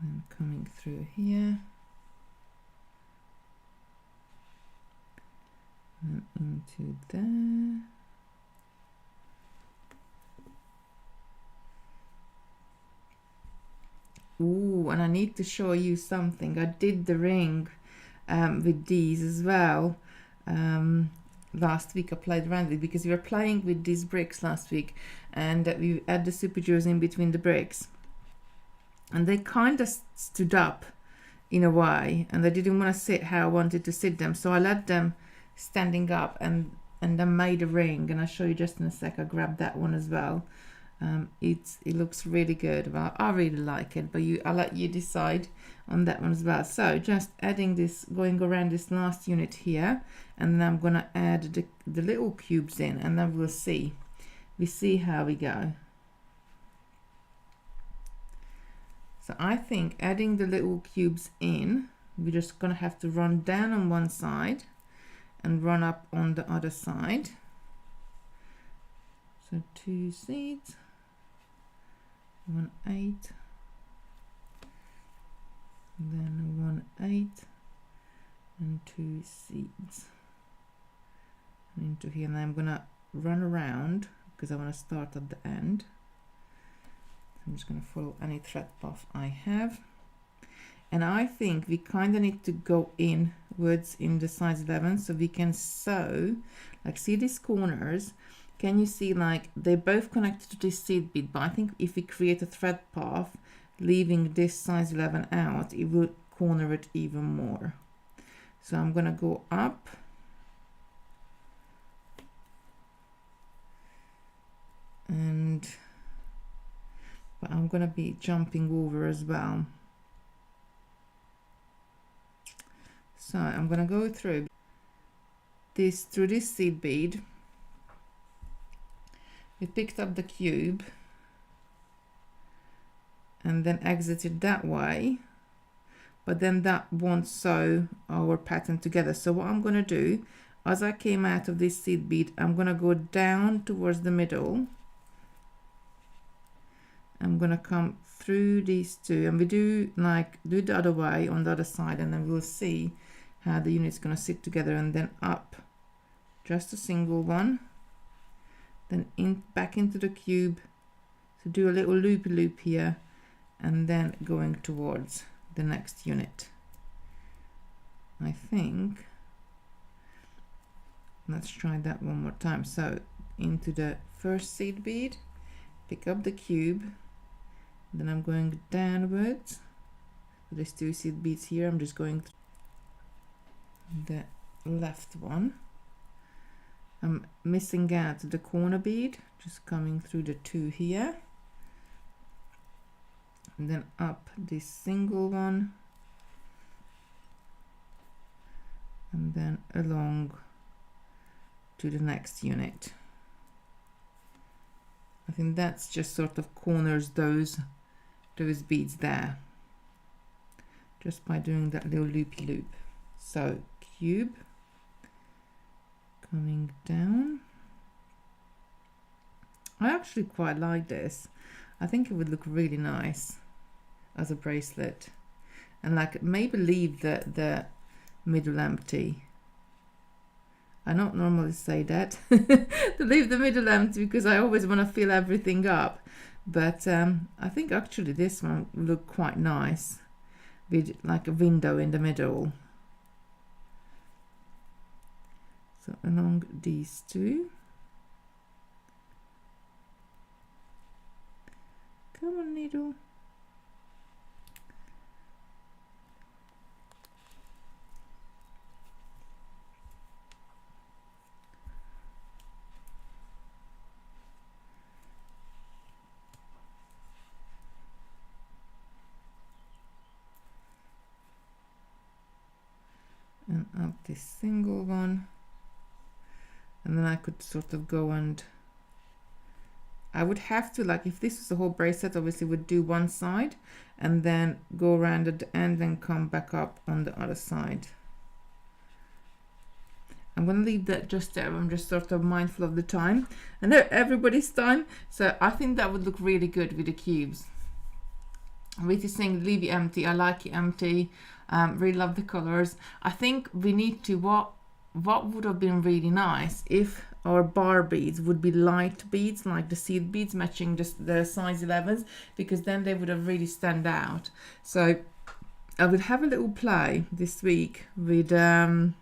And coming through here. And into there. Ooh, and I need to show you something. I did the ring with these as well. Last week I played around with it because we were playing with these bricks last week, and we had the super jewels in between the bricks, and they kind of stood up in a way, and they didn't want to sit how I wanted to sit them, so I let them standing up and then made a ring, and I'll show you just in a sec. I grabbed that one as well. It looks really good. Well, I really like it, but I'll let you decide on that one as well. So just adding this, going around this last unit here, and then I'm gonna add the little cubes in, and then we'll see how we go. So I think adding the little cubes in, we're just gonna have to run down on one side and run up on the other side. So 2 seeds, 1 8, then 1 8, and 2 seeds, and into here. And I'm gonna run around because I want to start at the end. I'm just going to follow any thread path I have, and I think we kind of need to go inwards in the size 11 so we can sew, like, see these corners, can you see, like, they're both connected to this seed bead, but I think if we create a thread path leaving this size 11 out, it will corner it even more. So I'm going to go up and but I'm gonna be jumping over as well. So I'm gonna go through this seed bead. We picked up the cube and then exited that way, but then that won't sew our pattern together. So what I'm gonna do, as I came out of this seed bead, I'm gonna go down towards the middle. I'm gonna come through these two, and we do the other way on the other side, and then we'll see how the unit's gonna sit together, and then up just a single one, then back into the cube to do a little loopy loop here, and then going towards the next unit. I think let's try that one more time. So into the first seed bead, pick up the cube, then I'm going downwards. There's 2 seed beads here. I'm just going the left one. I'm missing out the corner bead, just coming through the 2 here, and then up this single one, and then along to the next unit. I think that's just sort of corners those beads there, just by doing that little loopy loop. So cube, coming down. I actually quite like this. I think it would look really nice as a bracelet, and like maybe leave the middle empty. I don't normally say that to leave the middle empty because I always want to fill everything up, but I think actually this one will look quite nice with like a window in the middle. So along these 2. Come on, needle. And up this single one, and then I could sort of go, and I would have to, like, if this was a whole bracelet, obviously would do one side and then go around at the end and come back up on the other side. I'm going to leave that just there. I'm just sort of mindful of the time and everybody's time, so I think that would look really good with the cubes. Rita saying leave it empty. I like it empty. Really love the colors. I think we need to, what would have been really nice if our bar beads would be light beads, like the seed beads matching just the size 11s, because then they would have really stand out. So I will have a little play this week with the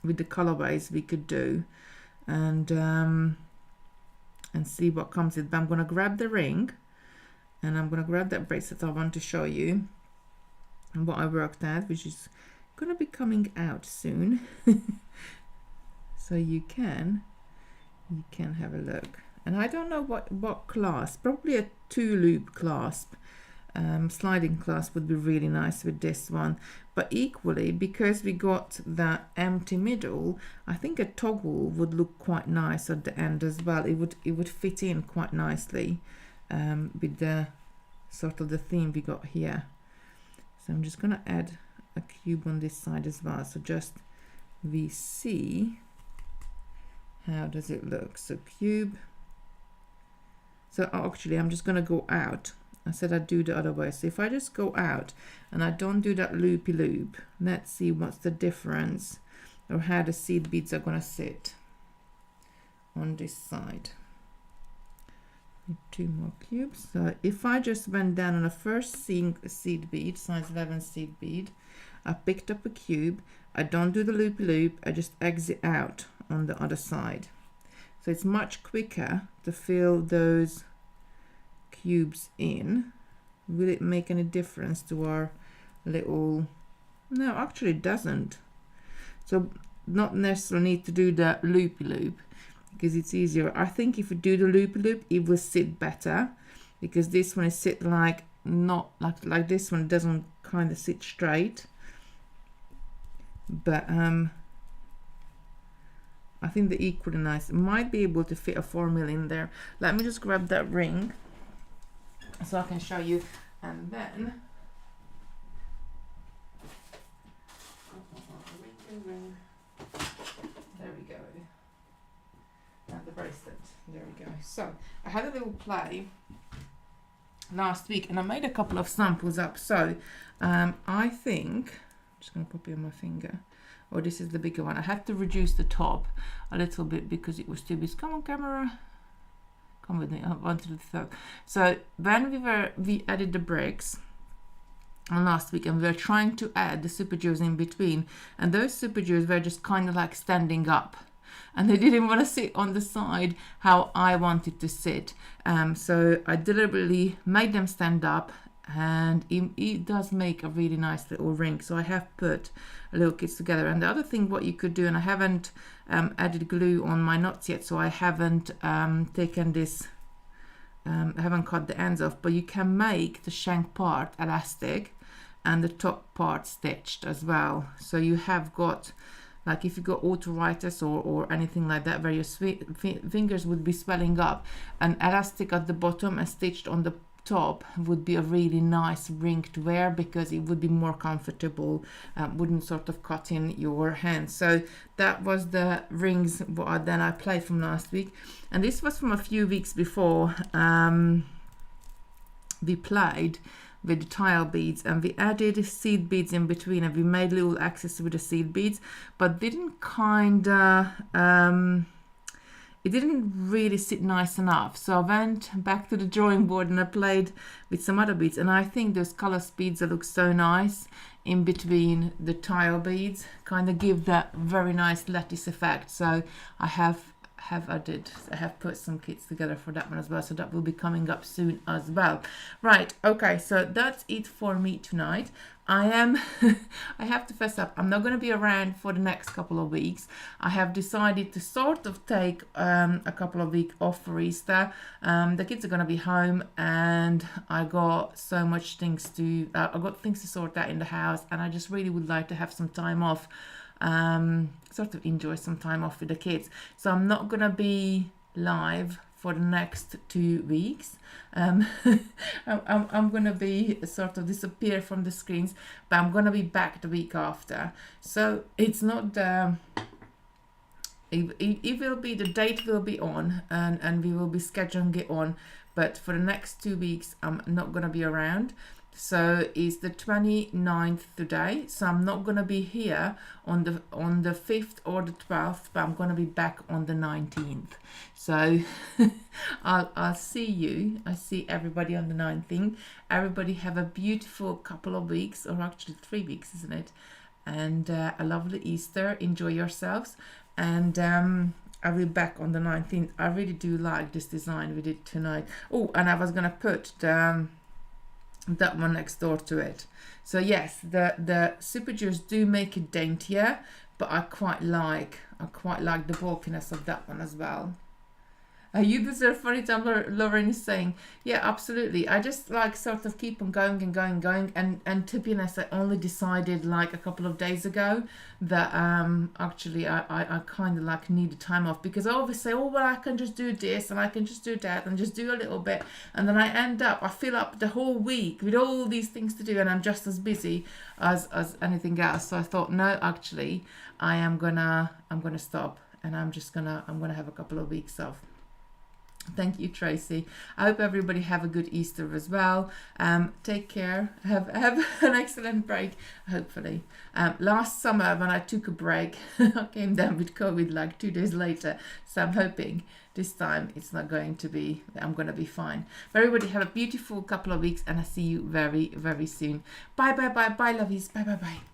colorways we could do, and see what comes in. But I'm gonna grab the ring, and I'm gonna grab that bracelet I want to show you, what I worked out, which is gonna be coming out soon. So you can have a look. And I don't know what clasp, probably a 2-loop clasp. Sliding clasp would be really nice with this one, but equally, because we got that empty middle, I think a toggle would look quite nice at the end as well. It would fit in quite nicely with the sort of the theme we got here. So I'm just gonna add a cube on this side as well, so just we see how does it look. So cube. So actually I'm just gonna go out. I said I'd do the other way. So if I just go out and I don't do that loopy loop, let's see what's the difference or how the seed beads are gonna sit on this side. 2 more cubes. So if I just went down on the first seed bead, size 11 seed bead, I picked up a cube, I don't do the loopy loop, I just exit out on the other side. So it's much quicker to fill those cubes in. Will it make any difference to our little... No, actually it doesn't. So not necessarily need to do the loopy loop because it's easier. I think if you do the loopy loop, it will sit better because this one is sit like not like this one doesn't kind of sit straight. But I think they're equally nice. Might be able to fit a 4mm in there. Let me just grab that ring so I can show you, and then ring. There we go. And the bracelet. There we go. So I had a little play last week and I made a couple of samples up. So I think I'm just going to pop it on my finger. Oh, this is the bigger one. I had to reduce the top a little bit because it was too big. Come on, camera. Come with me. I wanted to throw. So when we added the bricks last week, and we were trying to add the super jewels in between, and those super jewels were just kind of like standing up, and they didn't want to sit on the side how I wanted to sit. So I deliberately made them stand up, and it does make a really nice little ring. So I have put little kits together. And the other thing what you could do, and I haven't added glue on my knots yet, so I haven't taken this, I haven't cut the ends off, but you can make the shank part elastic and the top part stitched as well. So you have got, like if you got arthritis or anything like that where your fingers would be swelling up, an elastic at the bottom and stitched on the top would be a really nice ring to wear because it would be more comfortable, wouldn't sort of cut in your hand. So that was the rings what then I played from last week, and this was from a few weeks before we played with the tile beads, and we added seed beads in between, and we made little axes with the seed beads, but didn't it didn't really sit nice enough. So I went back to the drawing board and I played with some other beads, and I think those color beads that look so nice in between the tile beads kind of give that very nice lattice effect. So I have put some kits together for that one as well, so that will be coming up soon as well. Right, okay, so that's it for me tonight. I have to fess up, I'm not going to be around for the next couple of weeks. I have decided to sort of take a couple of weeks off for Easter. The kids are going to be home, and I got so much things to sort out in the house, and I just really would like to have some time off, sort of enjoy some time off with the kids. So I'm not going to be live for the next 2 weeks. I'm going to be sort of disappear from the screens, but I'm going to be back the week after. So it's not it will be, the date will be on, and we will be scheduling it on, but for the next 2 weeks I'm not going to be around. So it's the 29th today, so I'm not going to be here on the 5th or the 12th, but I'm going to be back on the 19th. So I'll see you. I see everybody on the 19th. Everybody have a beautiful couple of weeks, or actually 3 weeks, isn't it? And a lovely Easter. Enjoy yourselves. And I'll be back on the 19th. I really do like this design we did tonight. Oh, and I was going to put that one next door to it. So yes, the super jewels do make it daintier, but I quite like the bulkiness of that one as well. You deserve funny time, Lauren is saying. Yeah, absolutely. I just like sort of keep on going and going and going. And to be honest, I only decided like a couple of days ago that actually I kind of like need a time off, because I always say, oh well, I can just do this and I can just do that and just do a little bit, and then I fill up the whole week with all these things to do, and I'm just as busy as anything else. So I thought, no, actually I'm gonna stop, and I'm gonna have a couple of weeks off. Thank you, Tracy. I hope everybody have a good Easter as well. Take care. Have an excellent break, hopefully. Last summer, when I took a break, I came down with COVID like 2 days later. So I'm hoping this time it's not going to be, I'm going to be fine. But everybody have a beautiful couple of weeks, and I see you very, very soon. Bye, bye, bye, bye, lovies. Bye, bye, bye.